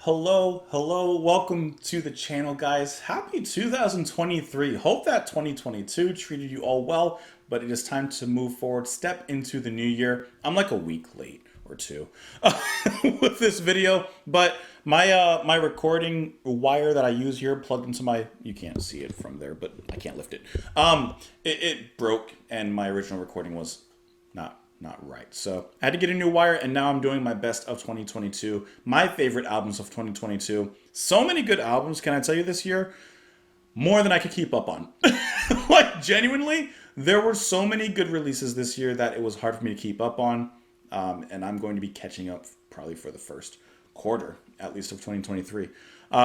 Hello, welcome to the channel, guys. Happy 2023. Hope that 2022 treated you all well, but it is time to move forward, step into the new year. I'm like a week late or two with this video, but my recording wire that I use here plugged into my, you can't see it from there, but I can't lift it. It broke and my original recording was not right. So I had to get a new wire, and now I'm doing my best of 2022. My favorite albums of 2022. So many good albums, can I tell you, this year? More than I could keep up on. Like, genuinely, there were so many good releases this year that it was hard for me to keep up on. And I'm going to be catching up probably for the first quarter, at least, of 2023.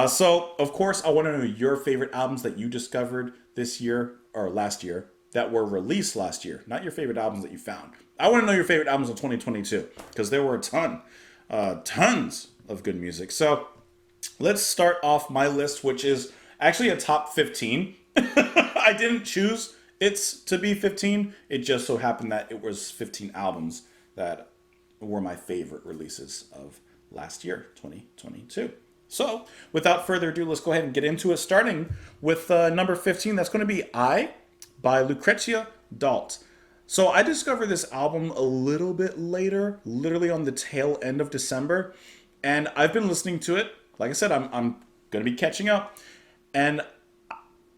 So, of course, I want to know your favorite albums that you discovered this year, or last year, that were released last year. Not your favorite albums that you found. I want to know your favorite albums of 2022, because there were tons of good music. So let's start off my list, which is actually a top 15. I didn't choose it to be 15. It just so happened that it was 15 albums that were my favorite releases of last year, 2022. So without further ado, let's go ahead and get into it, starting with number 15. That's going to be I by Lucrezia Dalt. So I discovered this album a little bit later, literally on the tail end of December, and I've been listening to it. Like I said, I'm going to be catching up, and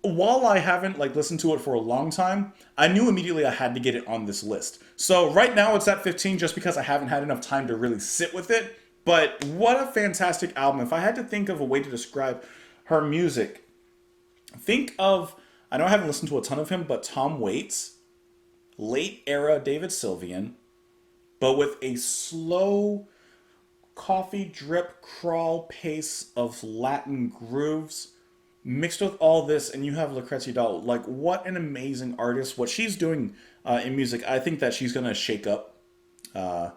while I haven't listened to it for a long time, I knew immediately I had to get it on this list. So right now it's at 15 just because I haven't had enough time to really sit with it, but what a fantastic album. If I had to think of a way to describe her music, think of, I know I haven't listened to a ton of him, but Tom Waits, late era David Sylvian, but with a slow coffee drip crawl pace of Latin grooves mixed with all this, and you have Lucrezia Dalt. Like, what an amazing artist. What she's doing in music, I think that she's gonna shake up the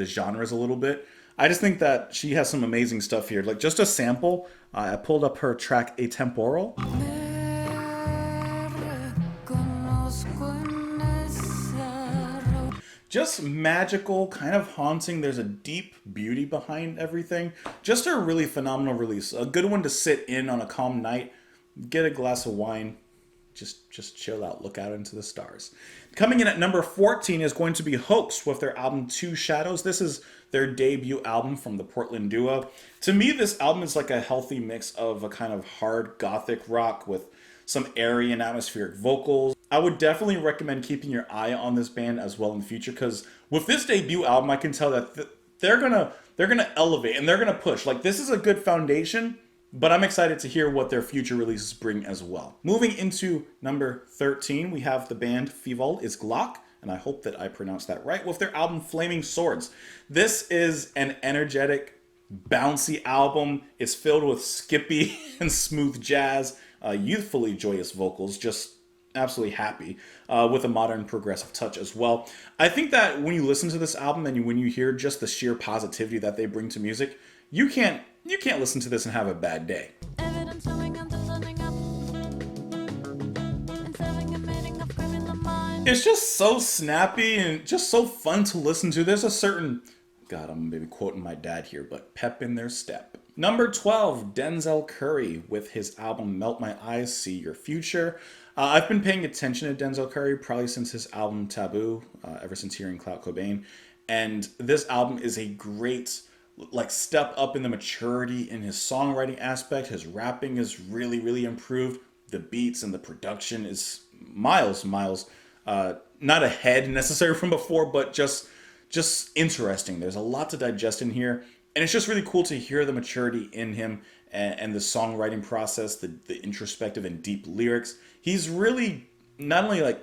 genres a little bit. I just think that she has some amazing stuff here. Like, just a sample, I pulled up her track Atemporal. Just magical, kind of haunting. There's a deep beauty behind everything. Just a really phenomenal release. A good one to sit in on a calm night, get a glass of wine, just chill out, look out into the stars. Coming in at number 14 is going to be Hoax with their album Two Shadows. This is their debut album from the Portland duo. To me, this album is like a healthy mix of a kind of hard gothic rock with some airy and atmospheric vocals. I would definitely recommend keeping your eye on this band as well in the future, because with this debut album, I can tell that they're gonna elevate and they're gonna push. Like, this is a good foundation, but I'm excited to hear what their future releases bring as well. Moving into number 13, we have the band Fieval is Glock, and I hope that I pronounced that right, with their album Flaming Swords. This is an energetic, bouncy album. It's filled with skippy and smooth jazz, youthfully joyous vocals, just absolutely happy, with a modern progressive touch as well. I think that when you listen to this album and when you hear just the sheer positivity that they bring to music, you can't listen to this and have a bad day. It's just so snappy and just so fun to listen to. There's a certain, God, I'm maybe quoting my dad here, but pep in their step. Number 12, Denzel Curry with his album Melt My Eyes, See Your Future. I've been paying attention to Denzel Curry probably since his album Taboo, ever since hearing Clout Cobain. And this album is a great step up in the maturity in his songwriting aspect. His rapping is really, really improved. The beats and the production is miles, not ahead necessarily from before, but just interesting. There's a lot to digest in here. And it's just really cool to hear the maturity in him and the songwriting process, the introspective and deep lyrics. He's really not only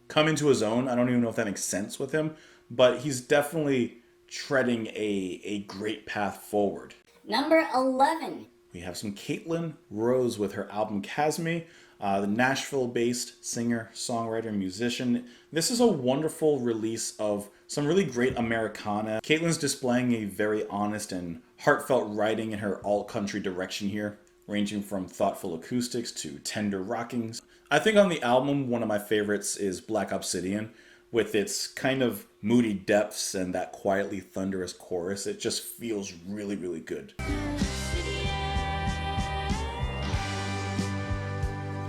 come into his own, I don't even know if that makes sense with him, but he's definitely treading a great path forward. Number 11. We have some Caitlin Rose with her album Casme, the Nashville-based singer, songwriter, musician. This is a wonderful release of some really great Americana. Caitlin's displaying a very honest and heartfelt writing in her alt-country direction here, ranging from thoughtful acoustics to tender rockings. I think on the album, one of my favorites is Black Obsidian, with its kind of moody depths and that quietly thunderous chorus. It just feels really, really good.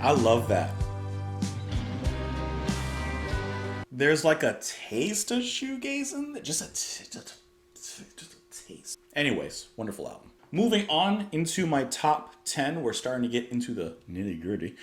I love that. There's like a taste of shoegazing, just a taste. Anyways, wonderful album. Moving on into my top 10, we're starting to get into the nitty gritty.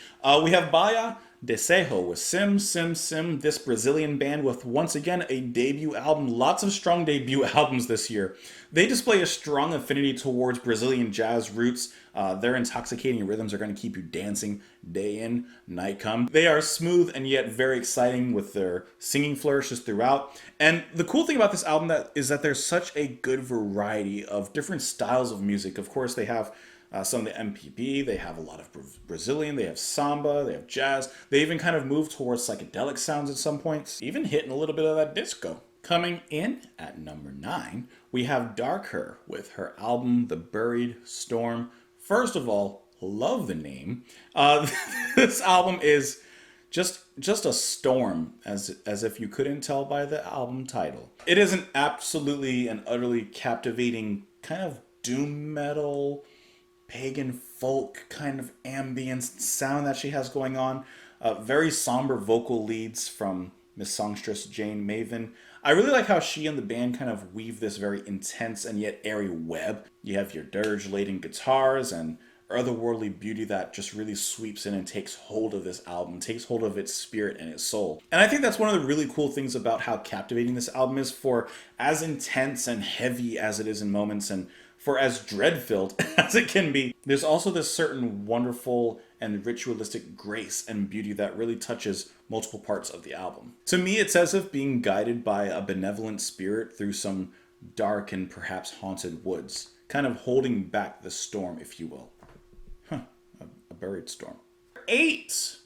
We have Bahia Desejo with Sim Sim Sim, this Brazilian band with once again a debut album. Lots of strong debut albums this year. They display a strong affinity towards Brazilian jazz roots. Their intoxicating rhythms are going to keep you dancing day in, night come. They are smooth and yet very exciting with their singing flourishes throughout. And the cool thing about this album is that there's such a good variety of different styles of music. Of course, they have some of the MPB, they have a lot of Brazilian, they have samba, they have jazz. They even kind of move towards psychedelic sounds at some points, even hitting a little bit of that disco. Coming in at number 9, we have Darker with her album The Buried Storm. First of all, love the name. This album is just a storm, as if you couldn't tell by the album title. It is an absolutely and utterly captivating kind of doom metal, pagan folk kind of ambience sound that she has going on. Very somber vocal leads from Miss Songstress Jane Maven. I really like how she and the band kind of weave this very intense and yet airy web. You have your dirge-laden guitars and otherworldly beauty that just really sweeps in and takes hold of this album, takes hold of its spirit and its soul. And I think that's one of the really cool things about how captivating this album is. For as intense and heavy as it is in moments, and for as dread-filled as it can be, there's also this certain wonderful and ritualistic grace and beauty that really touches multiple parts of the album. To me, it's as if being guided by a benevolent spirit through some dark and perhaps haunted woods, kind of holding back the storm, if you will. A buried storm. 8.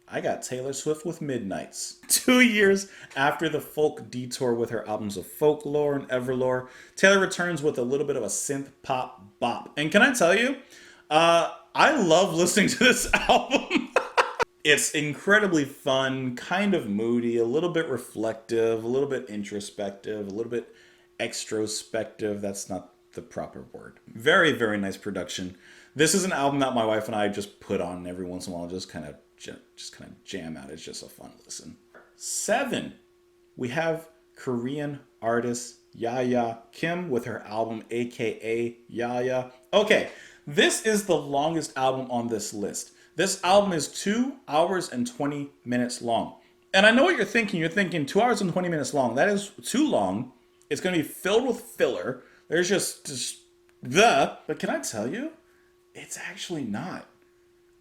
I got Taylor Swift with Midnights. 2 years after the folk detour with her albums of Folklore and Everlore, Taylor returns with a little bit of a synth pop bop. And can I tell you, I love listening to this album. It's incredibly fun, kind of moody, a little bit reflective, a little bit introspective, a little bit extrospective. That's not the proper word. Very, very nice production. This is an album that my wife and I just put on every once in a while, just kind of jam out. It's just a fun listen. 7, we have Korean artist Yaya Kim with her album AKA Yaya. Okay, this is the longest album on this list. This album is 2 hours and 20 minutes long. And I know what you're thinking. You're thinking 2 hours and 20 minutes long. That is too long. It's going to be filled with filler. There's just But can I tell you? It's actually not.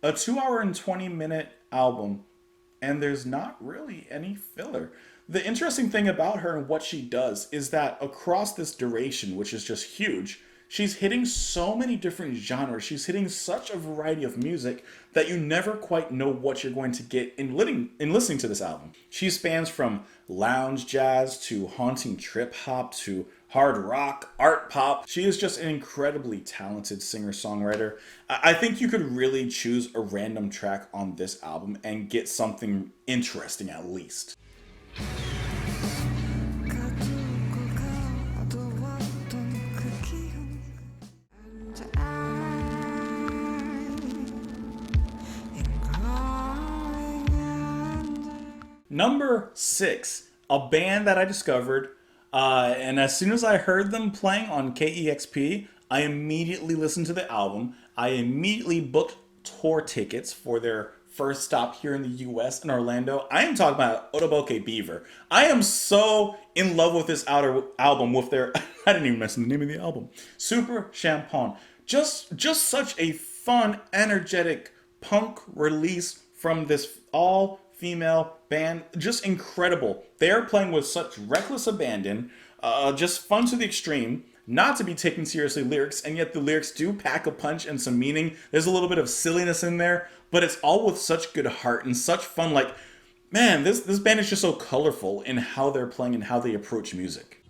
A 2 hour and 20 minute album, and there's not really any filler. The interesting thing about her and what she does is that across this duration, which is just huge, she's hitting so many different genres. She's hitting such a variety of music that you never quite know what you're going to get in listening to this album. She spans from lounge jazz to haunting trip hop to hard rock, art pop. She is just an incredibly talented singer-songwriter. I think you could really choose a random track on this album and get something interesting at least. Number 6, a band that I discovered, and as soon as I heard them playing on KEXP, I immediately listened to the album. I immediately booked tour tickets for their first stop here in the US in Orlando. I am talking about Otoboke Beaver. I am so in love with this album with their, I didn't even mention the name of the album, Super Champagne. Just such a fun, energetic punk release from this all-female band. Just incredible. They are playing with such reckless abandon, just fun to the extreme, not to be taken seriously lyrics, and yet the lyrics do pack a punch and some meaning. There's a little bit of silliness in there, but it's all with such good heart and such fun. Like, man, this band is just so colorful in how they're playing and how they approach music.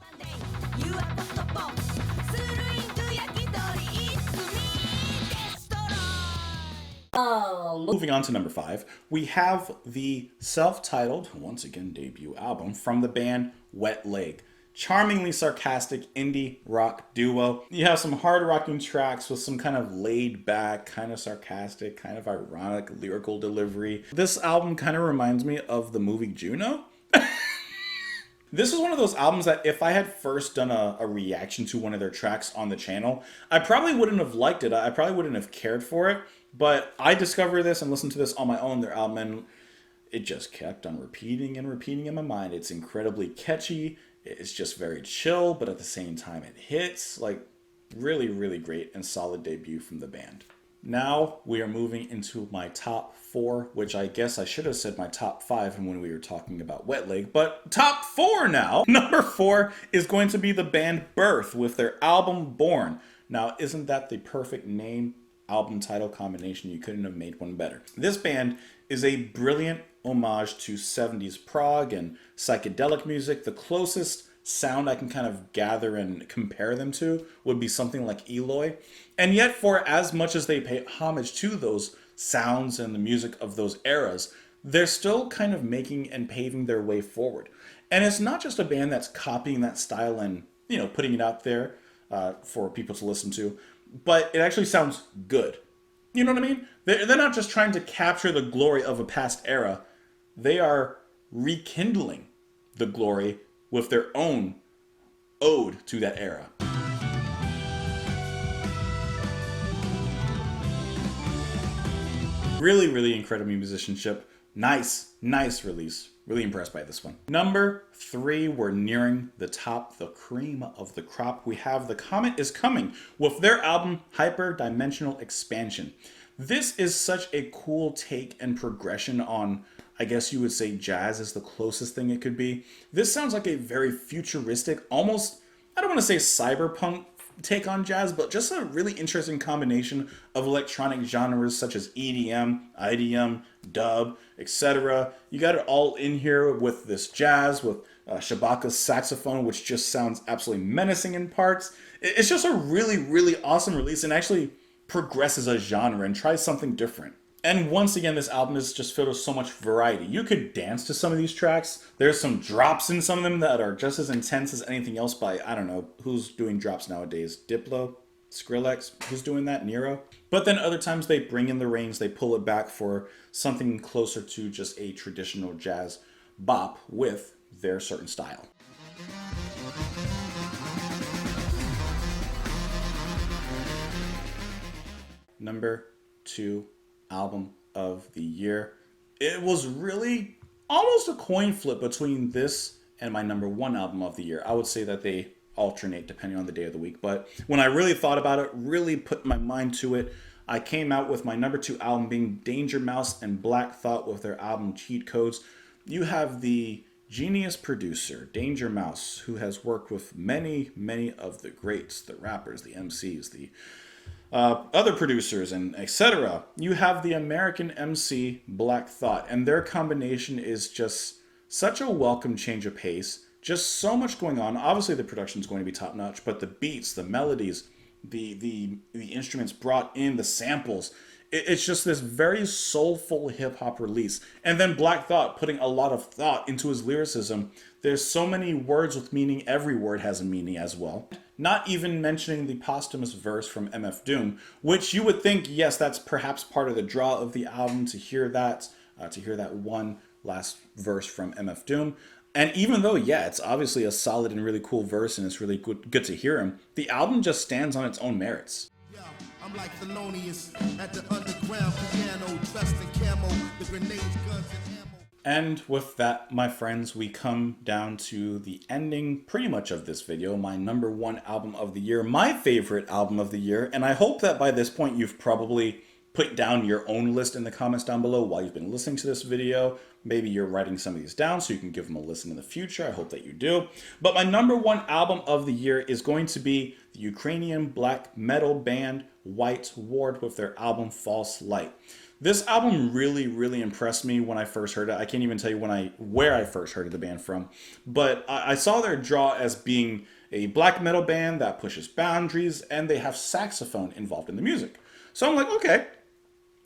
Oh, Moving on to number 5, we have the self-titled, once again, debut album from the band Wet Leg. Charmingly sarcastic indie rock duo. You have some hard rocking tracks with some kind of laid back, kind of sarcastic, kind of ironic lyrical delivery. This album kind of reminds me of the movie Juno. This is one of those albums that if I had first done a reaction to one of their tracks on the channel, I probably wouldn't have liked it. I probably wouldn't have cared for it. But I discovered this and listened to this on my own, their album, and it just kept on repeating and repeating in my mind. It's incredibly catchy. It's just very chill, but at the same time it hits. Like, really, really great and solid debut from the band. Now we are moving into my top 4, which I guess I should have said my top 5 when we were talking about Wet Leg, but top 4 now. Number 4 is going to be the band Birth with their album Born. Now, isn't that the perfect name, album title combination? You couldn't have made one better. This band is a brilliant homage to 70s prog and psychedelic music. The closest sound I can kind of gather and compare them to would be something like Eloy. And yet, for as much as they pay homage to those sounds and the music of those eras, they're still kind of making and paving their way forward. And it's not just a band that's copying that style and, you know, putting it out there for people to listen to, but it actually sounds good. You know what I mean? They're not just trying to capture the glory of a past era. They are rekindling the glory with their own ode to that era. Really, really incredible musicianship. Nice release. Really impressed by this one. Number 3, we're nearing the top, the cream of the crop. We have The Comet Is Coming with their album Hyperdimensional Expansion. This is such a cool take and progression on, I guess you would say, jazz is the closest thing it could be. This sounds like a very futuristic, almost, I don't want to say cyberpunk take on jazz, but just a really interesting combination of electronic genres such as EDM, IDM, dub, etc. You got it all in here with this jazz, with Shabaka's saxophone, which just sounds absolutely menacing in parts. It's just a really, really awesome release, and actually progresses a genre and tries something different. And once again, this album is just filled with so much variety. You could dance to some of these tracks. There's some drops in some of them that are just as intense as anything else by, I don't know, who's doing drops nowadays? Diplo? Skrillex? Who's doing that? Nero? But then other times they bring in the range, they pull it back for something closer to just a traditional jazz bop with their certain style. Number 2 album of the year. It was really almost a coin flip between this and my number 1 album of the year. I would say that they alternate depending on the day of the week, but when I really thought about it, really put my mind to it, I came out with my number 2 album being Danger Mouse and Black Thought with their album Cheat Codes. You have the genius producer, Danger Mouse, who has worked with many of the greats, the rappers, the MCs, the other producers, and etc. You have the American MC Black Thought, and their combination is just such a welcome change of pace. Just so much going on. Obviously, the production is going to be top notch, but the beats, the melodies, the instruments brought in, the samples, it's just this very soulful hip hop release. And then Black Thought putting a lot of thought into his lyricism. There's so many words with meaning. Every word has a meaning as well. Not even mentioning the posthumous verse from MF Doom, which you would think, yes, that's perhaps part of the draw of the album to hear that one last verse from MF Doom. And even though, yeah, it's obviously a solid and really cool verse and it's really good to hear him, the album just stands on its own merits. I'm like Thelonious at the underground piano, dressed in camo, the grenades, guns, and ammo. And with that, my friends, we come down to the ending pretty much of this video, my number 1 album of the year, my favorite album of the year, and I hope that by this point you've probably put down your own list in the comments down below while you've been listening to this video. Maybe you're writing some of these down so you can give them a listen in the future. I hope that you do. But my number 1 album of the year is going to be the Ukrainian black metal band White Ward with their album False Light. This album really impressed me when I first heard it. I can't even tell you where I first heard of the band from, but I saw their draw as being a black metal band that pushes boundaries, and they have saxophone involved in the music. So I'm like, okay,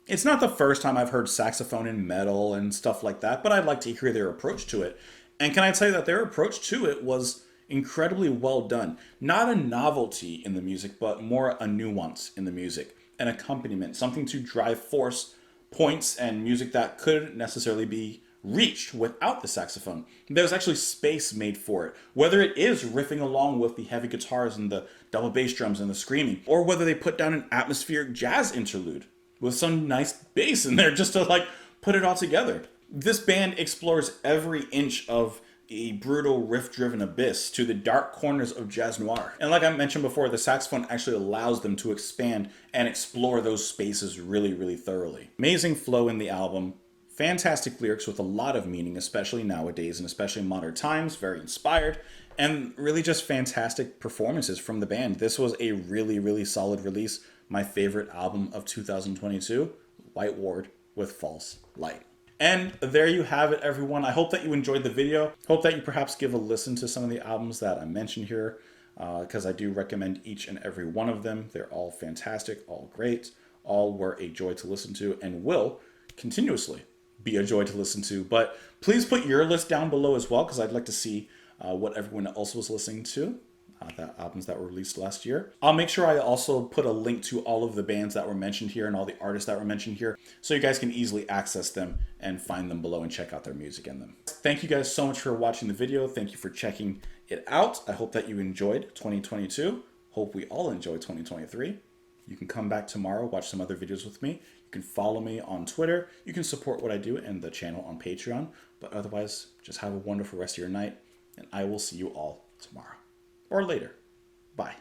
It's not the first time I've heard saxophone in metal and stuff like that, but I'd like to hear their approach to it. And can I tell you that their approach to it was incredibly well done? Not a novelty in the music, but more a nuance in the music, an accompaniment, something to drive force, points, and music that couldn't necessarily be reached without the saxophone. There's actually space made for it, whether it is riffing along with the heavy guitars and the double bass drums and the screaming, or whether they put down an atmospheric jazz interlude with some nice bass in there just to like put it all together. This band explores every inch of a brutal riff-driven abyss to the dark corners of jazz noir. And like I mentioned before, the saxophone actually allows them to expand and explore those spaces really, really thoroughly. Amazing flow in the album, fantastic lyrics with a lot of meaning, especially nowadays and especially in modern times, very inspired, and really just fantastic performances from the band. This was a really, really solid release. My favorite album of 2022, White Ward with False Light. And there you have it, everyone. I hope that you enjoyed the video. Hope that you perhaps give a listen to some of the albums that I mentioned here, because I do recommend each and every one of them. They're all fantastic, all great, all were a joy to listen to, and will continuously be a joy to listen to. But please put your list down below as well, because I'd like to see what everyone else was listening to. The albums that were released last year. I'll make sure I also put a link to all of the bands that were mentioned here and all the artists that were mentioned here, so you guys can easily access them and find them below and check out their music in them. Thank you guys so much for watching the video. Thank you for checking it out. I hope that you enjoyed 2022. Hope we all enjoy 2023. You can come back tomorrow, watch some other videos with me. You can follow me on Twitter. You can support what I do and the channel on Patreon. But otherwise, just have a wonderful rest of your night, and I will see you all tomorrow. Or later. Bye.